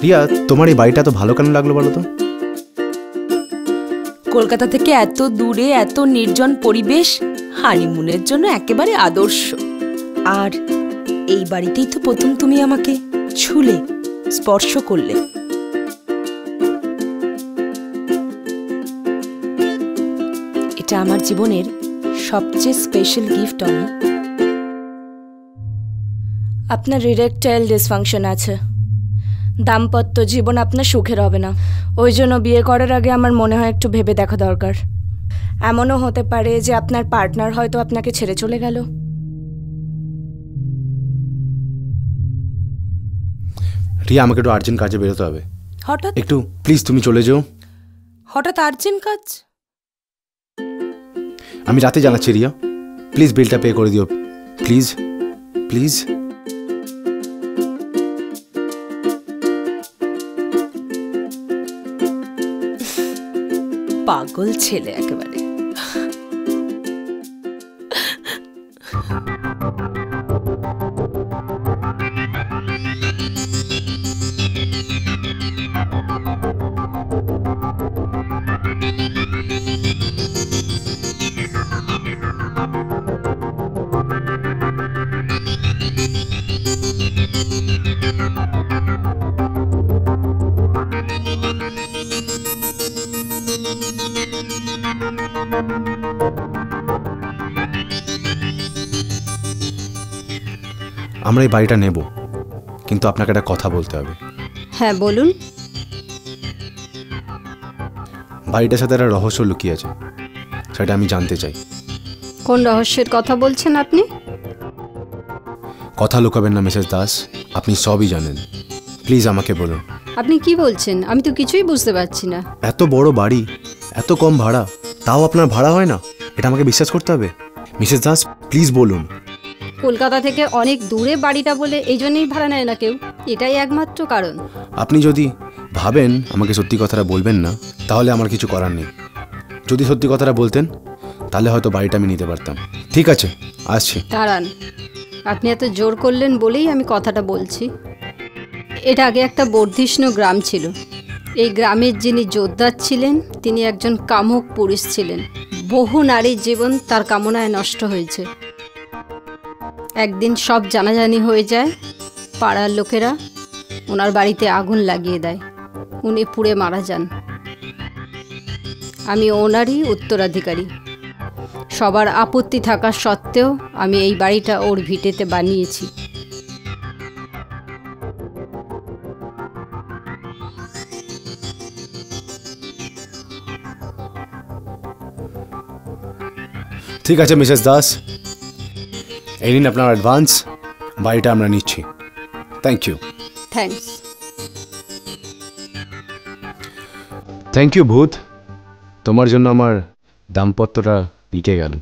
রিয়া, তোমার এই বাড়িটা তো ভালো কেন লাগলো বলো তো? কলকাতা থেকে এত দূরে, এত নির্জন পরিবেশ হানিমুনের জন্য একেবারে আদর্শ। আর এই বাড়িতেই তো প্রথম তুমি আমাকে ছুলে, স্পর্শ করলে। এটা আমার জীবনের সবচেয়ে স্পেশাল গিফট। আপনার ইরেকটাইল ডিসফাংশন আছে, দাম্পত্য জীবন আপনার সুখের হবে না। ওই জন্য বিয়ে করার আগে আমার মনে হয় একটু ভেবে দেখা দরকার। এমনও হতে পারে যে আপনার পার্টনার হয়তো আপনাকে ছেড়ে চলে গেল। রিয়া, আমাকে একটু আর্জেন্ট কাজে বেরোতে হবে। হঠাৎ? একটু প্লিজ তুমি চলে যাও। হঠাৎ আর্জেন্ট কাজ? আমি রাতে জানাচ্ছি রিয়া, প্লিজ বিলটা পে করে দিও, প্লিজ প্লিজ। পাগল ছেলে একেবারে। আমরা এই বাড়িটা নেব, কিন্তু আপনাকে একটা কথা বলতে হবে। হ্যাঁ বলুন। বাড়িটার সাথে একটা রহস্য লুকিয়ে আছে, সেটা আমি জানতে চাই। কোন রহস্যের কথা বলছেন আপনি? কথা লুকাবেন না মিসেস দাস, আপনি সবই জানেন, প্লিজ আমাকে বলুন। আপনি কি বলছেন? আমি তো কিছুই বুঝতে পারছি না। এত বড় বাড়ি, এত কম ভাড়া, তাও আপনার ভাড়া হয় না, এটা আমাকে বিশ্বাস করতে হবে। মিসেস দাস প্লিজ বলুন। কলকাতা থেকে অনেক দূরে বাড়িটা বলে এই জন্যই ভাড়া নেয় না কেউ, এটাই একমাত্র কারণ। আপনি যদি ভাবেন আমাকে সত্যি কথাটা বলবেন না, তাহলে আমার কিছু করার নেই। যদি সত্যি কথাটা বলতেন তাহলে হয়তো বাড়িটা আমি নিতে পারতাম। ঠিক আছে, আসছি। দাঁড়ান, আপনি এত জোর করলেন বলেই আমি কথাটা বলছি। এটা আগে একটা বর্ধিষ্ণু গ্রাম ছিল। এই গ্রামের যিনি জোরদার ছিলেন তিনি একজন কামুক পুরুষ ছিলেন। বহু নারীর জীবন তার কামনায় নষ্ট হয়েছে। একদিন সব জানাজানি হয়ে যায়, পাড়ার লোকেরা ওনার বাড়িতে আগুন লাগিয়ে দেয়, উনি পুড়ে মারা যান। আমি ওনারই উত্তরাধিকারী। সবার আপত্তি থাকা সত্ত্বেও আমি এই বাড়িটা ওর ভিটেতে বানিয়েছি। ঠিক আছে মিসেস দাস, এই নিন আপনার অ্যাডভান্স, বাড়িটা আমরা নিচ্ছি। Thank you. Thanks. Thank you ভূত, তোমার জন্য আমার দাম্পত্যটা বিকে গেল।